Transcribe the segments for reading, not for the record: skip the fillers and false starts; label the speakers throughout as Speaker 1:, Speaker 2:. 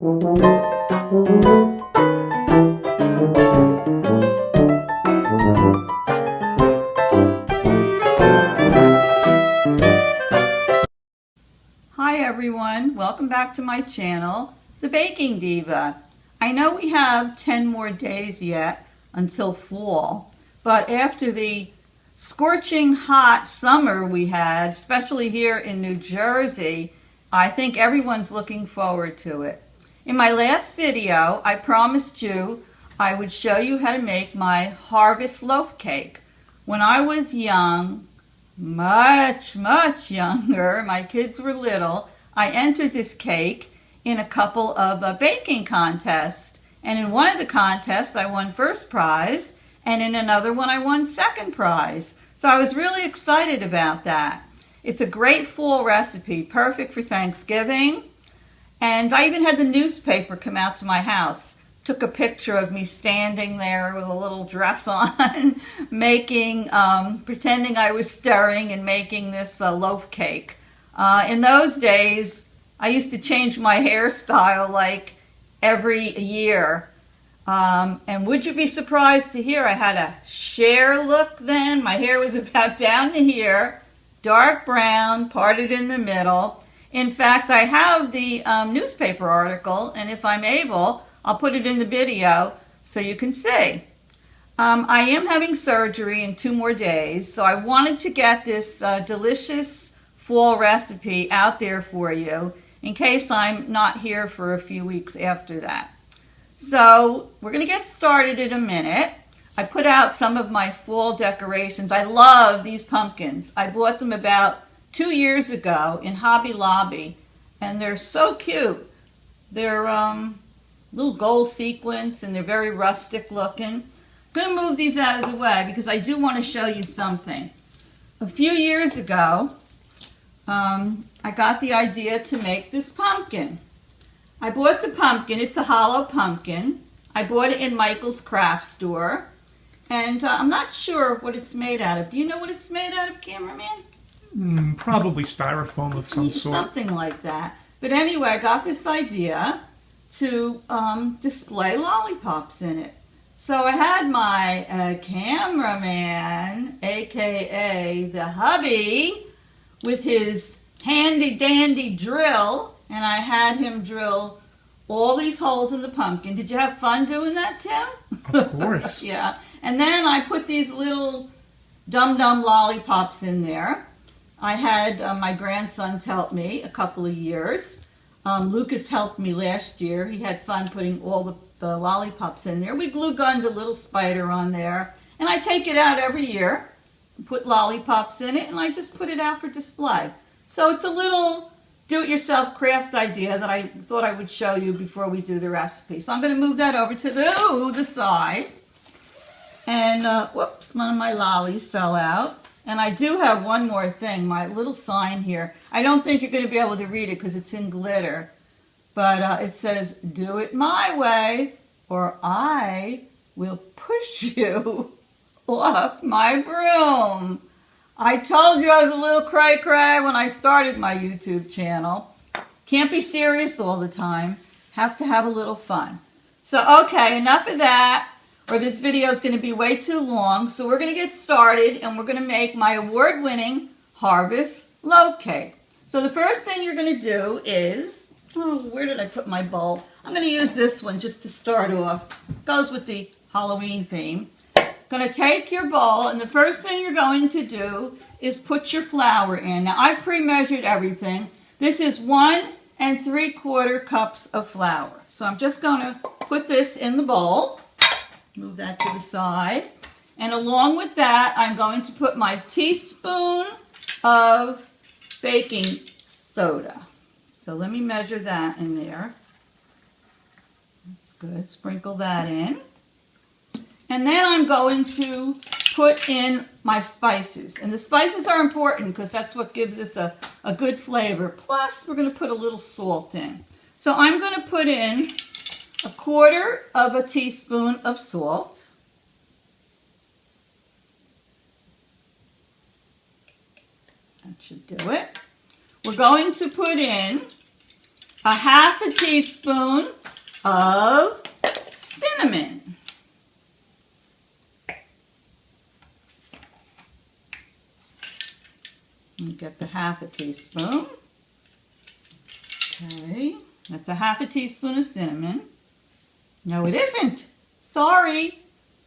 Speaker 1: Hi everyone, welcome back to my channel, The Baking Diva. I know we have 10 more days yet until fall, but after the scorching hot summer we had, especially here in New Jersey, I think everyone's looking forward to it. In my last video, I promised you I would show you how to make my harvest loaf cake. When I was young, much younger, my kids were little, I entered this cake in a couple of baking contests. And in one of the contests I won first prize, and in another one I won second prize. So I was really excited about that. It's a great fall recipe, perfect for Thanksgiving. And I even had the newspaper come out to my house. Took a picture of me standing there with a little dress on, making, pretending I was stirring and making this loaf cake. In those days, I used to change my hairstyle like every year. And would you be surprised to hear I had a Cher look then? My hair was about down to here, dark brown, parted in the middle. In fact, I have the newspaper article, and if I'm able, I'll put it in the video so you can see. I am having surgery in 2 more days, so I wanted to get this delicious fall recipe out there for you in case I'm not here for a few weeks after that. So we're going to get started in a minute. I put out some of my fall decorations. I love these pumpkins. I bought them about 2 years ago in Hobby Lobby, and they're so cute. They're little gold sequins, and they're very rustic looking. I'm going to move these out of the way because I do want to show you something. A few years ago, I got the idea to make this pumpkin. I bought the pumpkin. It's a hollow pumpkin. I bought it in Michael's craft store, and I'm not sure what it's made out of. Do you know what it's made out of, cameraman?
Speaker 2: Probably styrofoam of some sort.
Speaker 1: Something like that. But anyway, I got this idea to display lollipops in it. So I had my cameraman, aka the hubby, with his handy dandy drill, and I had him drill all these holes in the pumpkin. Did you have fun doing that, Tim?
Speaker 2: Of course.
Speaker 1: Yeah. And then I put these little dum-dum lollipops in there. I had my grandsons help me a couple of years. Lucas helped me last year. He had fun putting all the lollipops in there. We glue gunned a little spider on there. And I take it out every year, put lollipops in it, and I just put it out for display. So it's a little do-it-yourself craft idea that I thought I would show you before we do the recipe. So I'm going to move that over to the side. And, whoops, one of my lollies fell out. And I do have one more thing, my little sign here. I don't think you're going to be able to read it because it's in glitter. But it says, "Do it my way or I will push you off my broom." I told you I was a little cray-cray when I started my YouTube channel. Can't be serious all the time. Have to have a little fun. So, okay, enough of that, or this video is going to be way too long. So we're going to get started, and we're going to make my award-winning harvest loaf cake. So the first thing you're going to do is, where did I put my bowl? I'm going to use this one just to start off. Goes with the Halloween theme. Going to take your bowl, and the first thing you're going to do is put your flour in. Now, I pre-measured everything. This is 1 3/4 cups of flour. So I'm just going to put this in the bowl. Move that to the side. And along with that, I'm going to put my teaspoon of baking soda. So let me measure that in there. That's good. Sprinkle that in. And then I'm going to put in my spices. And the spices are important because that's what gives us a good flavor. Plus, we're going to put a little salt in. So I'm going to put in 1/4 teaspoon of salt. That should do it. We're going to put in a half a teaspoon of cinnamon. And get the half a teaspoon. Okay, that's a half a teaspoon of cinnamon. No, it isn't. Sorry.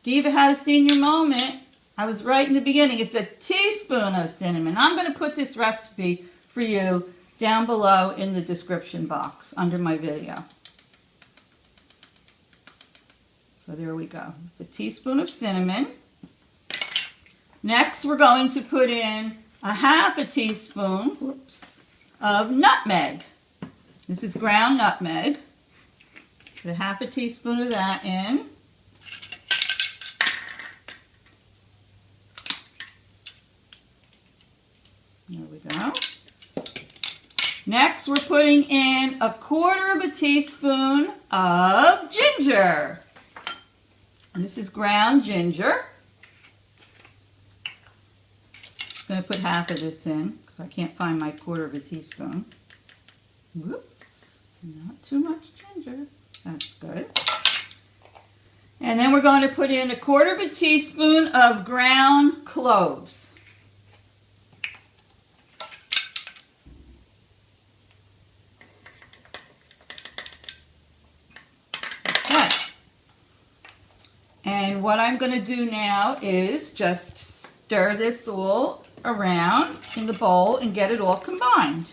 Speaker 1: Diva had a senior moment. I was right in the beginning. It's a teaspoon of cinnamon. I'm going to put this recipe for you down below in the description box under my video. So there we go. It's a teaspoon of cinnamon. Next, we're going to put in a half a teaspoon of nutmeg. This is ground nutmeg. Put a half a teaspoon of that in. There we go. Next, we're putting in a quarter of a teaspoon of ginger. And this is ground ginger. I'm going to put half of this in because I can't find my quarter of a teaspoon. Whoops, not too much ginger. That's good. And then we're going to put in a quarter of a teaspoon of ground cloves. Okay. And what I'm going to do now is just stir this all around in the bowl and get it all combined.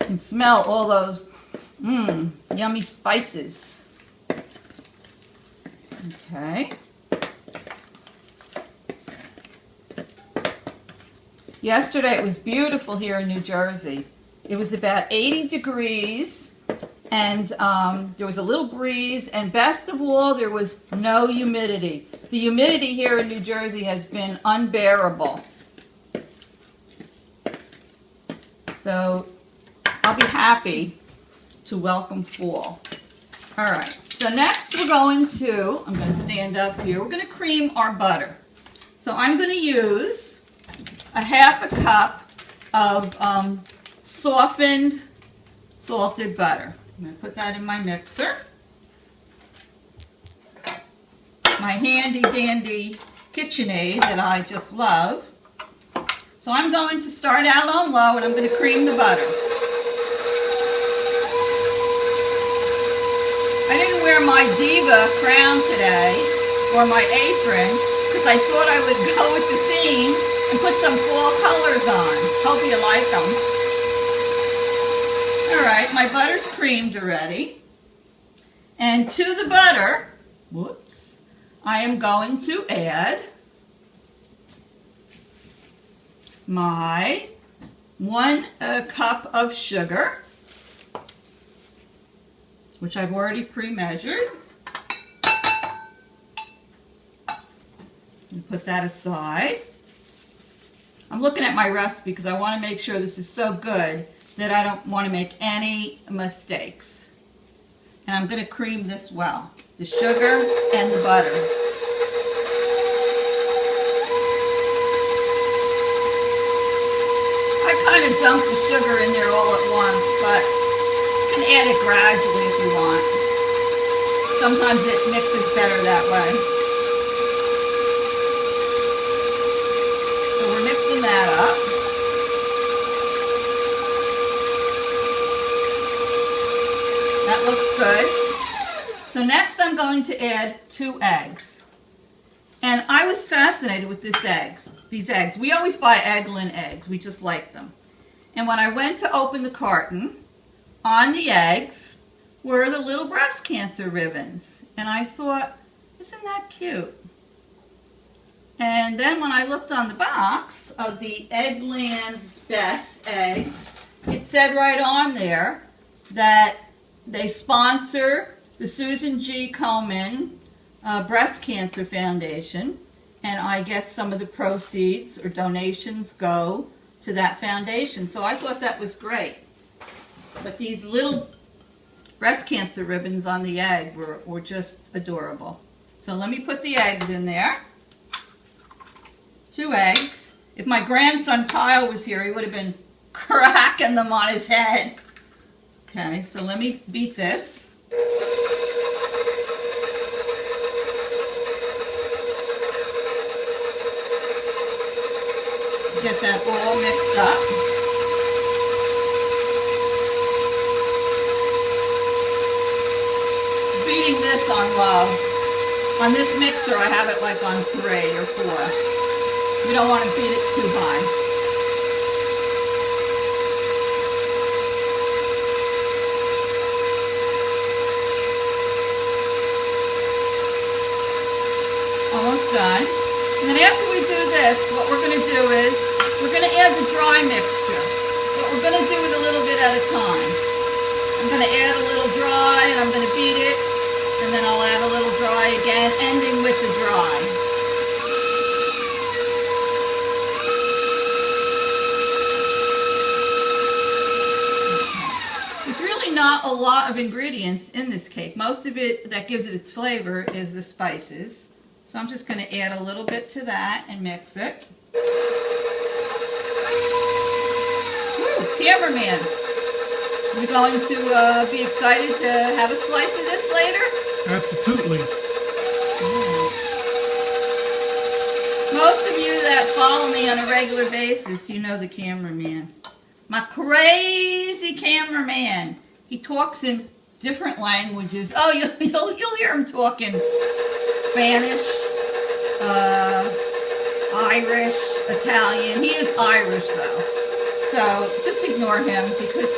Speaker 1: You can smell all those yummy spices. Okay. Yesterday it was beautiful here in New Jersey. It was about 80 degrees and there was a little breeze, and best of all, there was no humidity. The humidity here in New Jersey has been unbearable. So I'll be happy to welcome fall. All right, so next we're going to, I'm going to stand up here, we're going to cream our butter. So I'm going to use a half a cup of softened salted butter. I'm going to put that in my mixer. My handy dandy KitchenAid that I just love. So I'm going to start out on low and I'm going to cream the butter. I didn't wear my Diva crown today or my apron because I thought I would go with the theme and put some fall colors on. Hope you like them. Alright, my butter's creamed already. And to the butter, whoops, I am going to add my 1 cup of sugar, which I've already pre-measured. Put that aside. I'm looking at my recipe because I want to make sure this is so good that I don't want to make any mistakes. And I'm going to cream this well, the sugar and the butter. I kind of dump the sugar in there all at once, but you can add it gradually if you want. Sometimes it mixes better that way. So we're mixing that up. That looks good. So next I'm going to add 2 eggs. And I was fascinated with these eggs. We always buy egg-lin eggs. We just like them. And when I went to open the carton, on the eggs were the little breast cancer ribbons. And I thought, isn't that cute? And then when I looked on the box of the Eggland's Best eggs, it said right on there that they sponsor the Susan G. Komen Breast Cancer Foundation, and I guess some of the proceeds or donations go to that foundation. So I thought that was great. But these little breast cancer ribbons on the egg were just adorable. So let me put the eggs in there. 2 eggs. If my grandson Kyle was here, he would have been cracking them on his head. Okay, so let me beat this. Get that all mixed up. Beating this on low. On this mixer, I have it like on 3 or 4. You don't want to beat it too high. Almost done. And then after we do this, what we're going to do is, we're going to add the dry mixture. But we're going to do it a little bit at a time. I'm going to add a little dry, and I'm going to beat it, and then I'll add a little dry again, ending with the dry. There's really not a lot of ingredients in this cake. Most of it that gives it its flavor is the spices. So I'm just going to add a little bit to that and mix it. Woo, cameraman. You going to be excited to have a slice of this later?
Speaker 2: Absolutely.
Speaker 1: Most of you that follow me on a regular basis, you know the cameraman. My crazy cameraman. He talks in different languages. Oh, you'll hear him talking Spanish, Irish, Italian. He is Irish though. So just ignore him because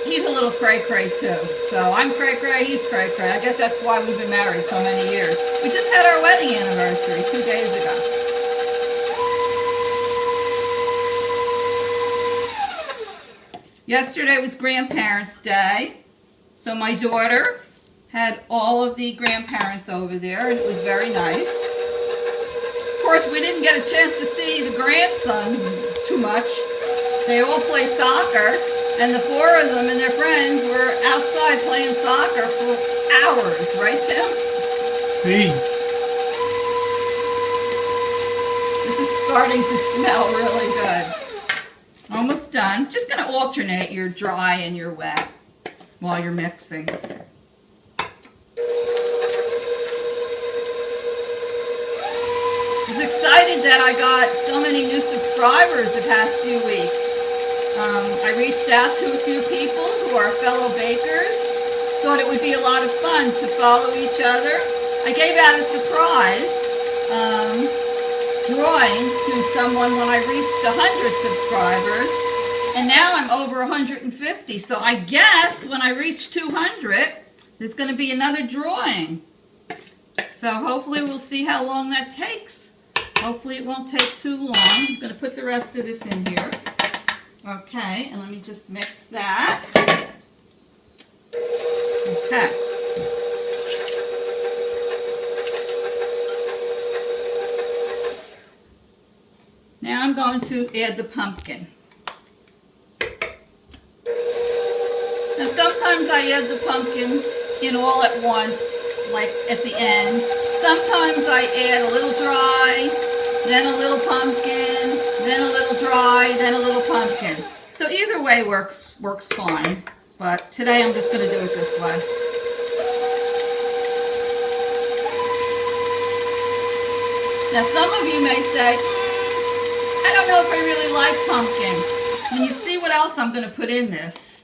Speaker 1: he's a little cray-cray too. So I'm cray-cray, he's cray-cray. I guess that's why we've been married so many years. We just had our wedding anniversary 2 days ago. Yesterday was Grandparents' Day. So my daughter had all of the grandparents over there, and it was very nice. Of course, we didn't get a chance to see the grandsons too much. They all play soccer, and the 4 of them and their friends were outside playing soccer for hours, right, Tim?
Speaker 2: See.
Speaker 1: This is starting to smell really good. Almost done. Just going to alternate your dry and your wet while you're mixing. I was excited that I got so many new subscribers the past few weeks. I reached out to a few people who are fellow bakers. Thought it would be a lot of fun to follow each other. I gave out a surprise drawing to someone when I reached 100 subscribers. And now I'm over 150. So I guess when I reach 200, there's going to be another drawing. So hopefully we'll see how long that takes. Hopefully it won't take too long. I'm going to put the rest of this in here. Okay, and let me just mix that. Okay. Now I'm going to add the pumpkin. Now sometimes I add the pumpkin in all at once, like at the end. Sometimes I add a little dry, then a little pumpkin, then a little dry, then a little pumpkin. So either way works fine, but today I'm just going to do it this way. Now some of you may say, I don't know if I really like pumpkin. When you see what else I'm going to put in this,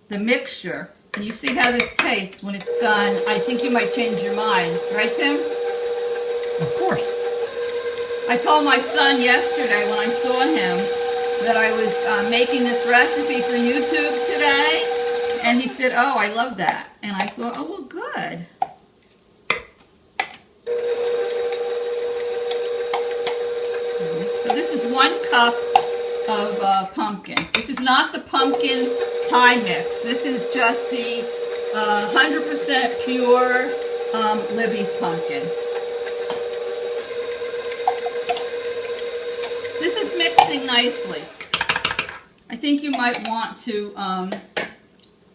Speaker 1: the mixture, and you see how this tastes when it's done, I think you might change your mind. Right, Tim?
Speaker 2: Of course.
Speaker 1: I told my son yesterday when I saw him that I was making this recipe for YouTube today, and he said, oh, I love that. And I thought, oh, well, good. So this is 1 cup of pumpkin. This is not the pumpkin pie mix. This is just the 100% pure Libby's pumpkin. This is mixing nicely. I think you might want to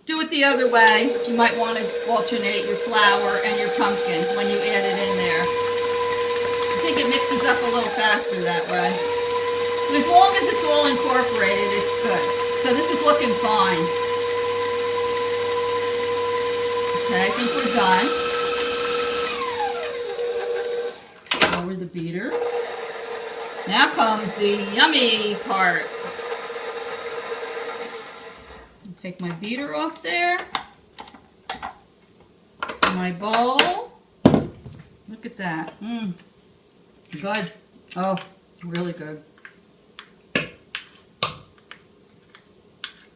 Speaker 1: do it the other way. You might want to alternate your flour and your pumpkin when you add it in there. I think it mixes up a little faster that way. But as long as it's all incorporated, it's good. So this is looking fine. Okay, I think we're done. Lower the beater. Now comes the yummy part. Take my beater off there. My bowl. Look at that. Good. Oh, really good.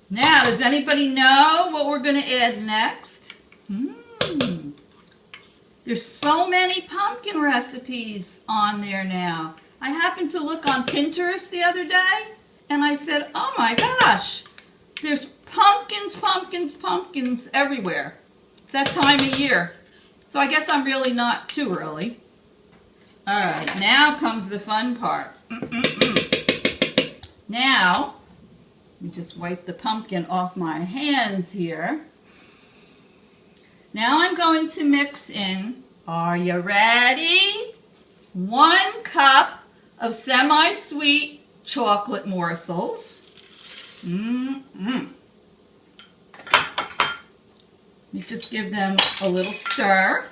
Speaker 1: Now, does anybody know what we're going to add next? There's so many pumpkin recipes on there now. I happened to look on Pinterest the other day, and I said, oh my gosh, there's pumpkins, pumpkins, pumpkins everywhere. It's that time of year. So I guess I'm really not too early. All right, now comes the fun part. Now, let me just wipe the pumpkin off my hands here. Now I'm going to mix in, are you ready? 1 cup of semi-sweet chocolate morsels. Let me just give them a little stir.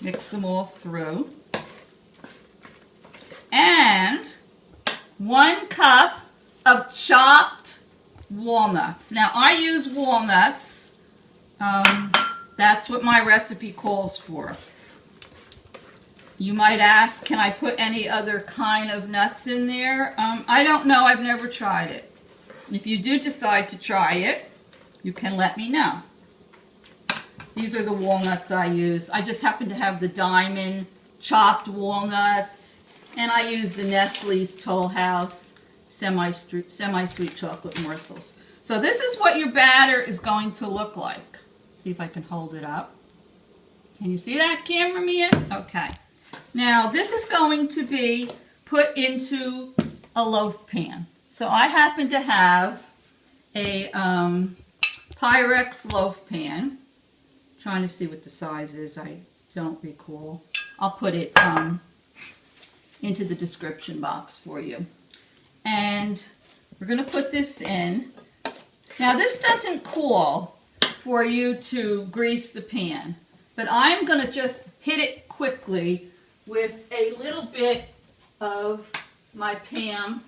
Speaker 1: Mix them all through. And 1 cup of chopped walnuts. Now I use walnuts. That's what my recipe calls for. You might ask, can I put any other kind of nuts in there? I don't know. I've never tried it. If you do decide to try it, you can let me know. These are the walnuts I use. I just happen to have the diamond chopped walnuts, and I use the Nestle's Toll House semi-sweet chocolate morsels. So this is what your batter is going to look like. See if I can hold it up. Can you see that, cameraman? Okay. Now this is going to be put into a loaf pan. So I happen to have a Pyrex loaf pan. Trying to see what the size is. I don't recall. I'll put it into the description box for you. And we're going to put this in. Now this doesn't call for you to grease the pan, but I'm going to just hit it quickly with a little bit of my Pam,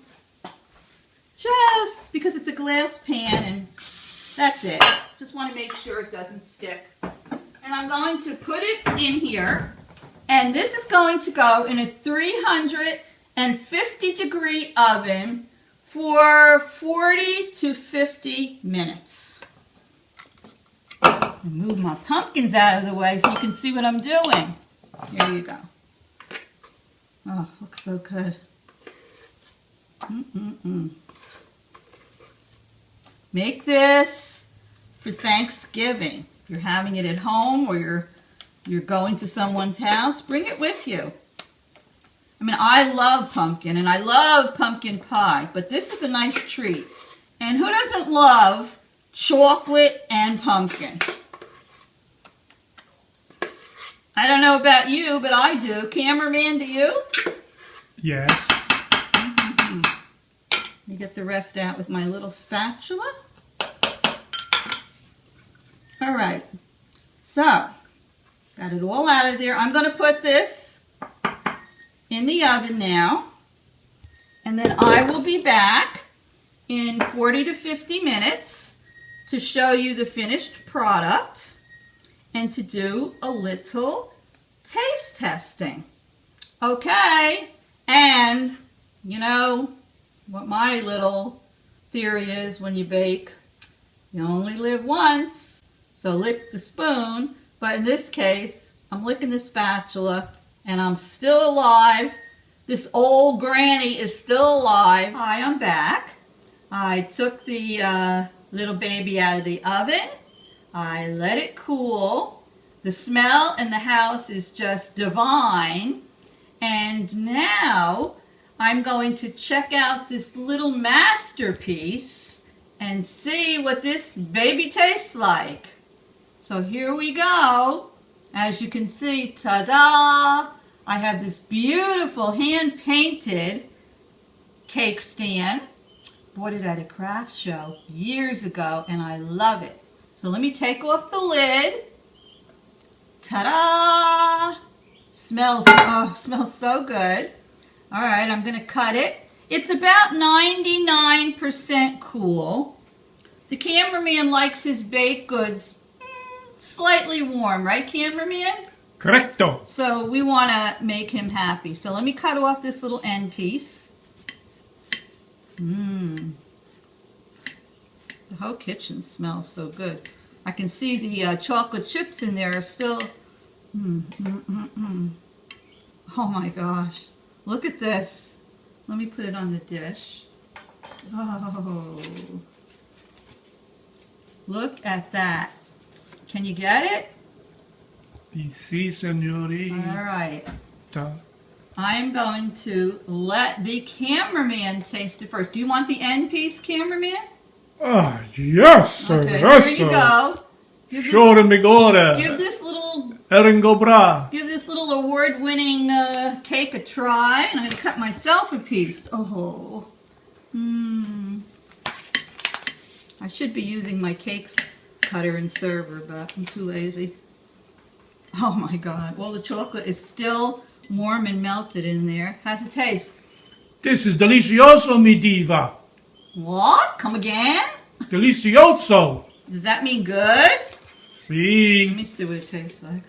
Speaker 1: just because it's a glass pan, and that's it. Just want to make sure it doesn't stick. And I'm going to put it in here, and this is going to go in a 350 degree oven for 40 to 50 minutes. Move my pumpkins out of the way so you can see what I'm doing. Here you go. Oh, looks so good. Make this for Thanksgiving. If you're having it at home or you're going to someone's house, bring it with you. I mean, I love pumpkin and I love pumpkin pie, but this is a nice treat. And who doesn't love chocolate and pumpkin? I don't know about you, but I do. Cameraman, do you?
Speaker 2: Yes.
Speaker 1: Let me get the rest out with my little spatula. All right. So, got it all out of there. I'm going to put this in the oven now. And then I will be back in 40 to 50 minutes to show you the finished product and to do a little taste testing. Okay, and you know what my little theory is when you bake, you only live once, so lick the spoon, but in this case, I'm licking the spatula and I'm still alive. This old granny is still alive. Hi, I'm back. I took the little baby out of the oven. I let it cool. The smell in the house is just divine. And now I'm going to check out this little masterpiece and see what this baby tastes like. So here we go. As you can see, ta-da! I have this beautiful hand-painted cake stand. Bought it at a craft show years ago and I love it. So let me take off the lid. Ta-da! Smells so good. All right, I'm going to cut it. It's about 99% cool. The cameraman likes his baked goods slightly warm, right, cameraman?
Speaker 2: Correcto.
Speaker 1: So we want to make him happy. So let me cut off this little end piece. The whole kitchen smells so good. I can see the chocolate chips in there are still. Oh my gosh. Look at this. Let me put it on the dish. Oh. Look at that. Can you get it?
Speaker 2: Sí, señorita.
Speaker 1: All right. I'm going to let the cameraman taste it first. Do you want the end piece, cameraman?
Speaker 2: Ah, yes,
Speaker 1: Okay,
Speaker 2: yes.
Speaker 1: here you go. Give this little award-winning cake a try. And I'm going to cut myself a piece. Oh. I should be using my cake cutter and server, but I'm too lazy. Oh my God. Well, the chocolate is still warm and melted in there. How's it taste?
Speaker 2: This is delicioso, mi diva.
Speaker 1: What? Come again?
Speaker 2: Delicioso.
Speaker 1: Does that mean good?
Speaker 2: Sí.
Speaker 1: Let me see what it tastes like.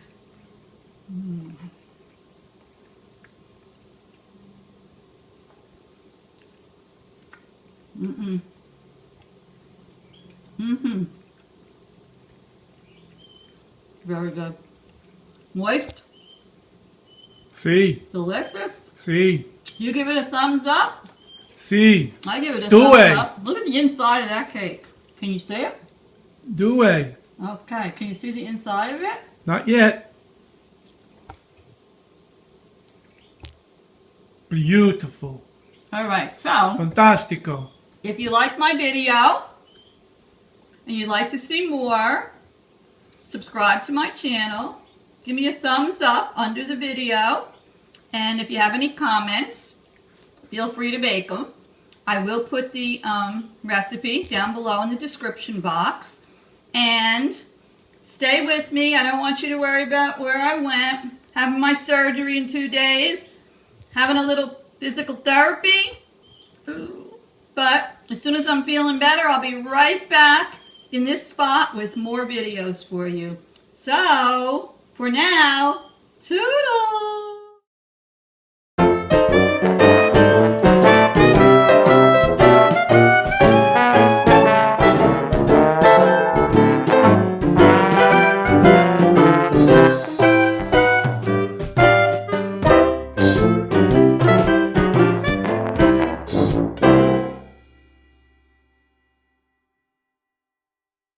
Speaker 1: Very good. Moist.
Speaker 2: Sí.
Speaker 1: Delicious.
Speaker 2: Sí.
Speaker 1: You give it a thumbs up?
Speaker 2: Sí.
Speaker 1: I give it a thumbs up. Look at the inside of that cake. Can you see it?
Speaker 2: Do it.
Speaker 1: Okay. Can you see the inside of it?
Speaker 2: Not yet. Beautiful.
Speaker 1: All right. So,
Speaker 2: Fantastico.
Speaker 1: if you like my video and you'd like to see more, subscribe to my channel. Give me a thumbs up under the video. And if you have any comments, feel free to bake them. I will put the recipe down below in the description box. And stay with me. I don't want you to worry about where I went. Having my surgery in 2 days. Having a little physical therapy. Ooh. But as soon as I'm feeling better, I'll be right back in this spot with more videos for you. So, for now, toodles!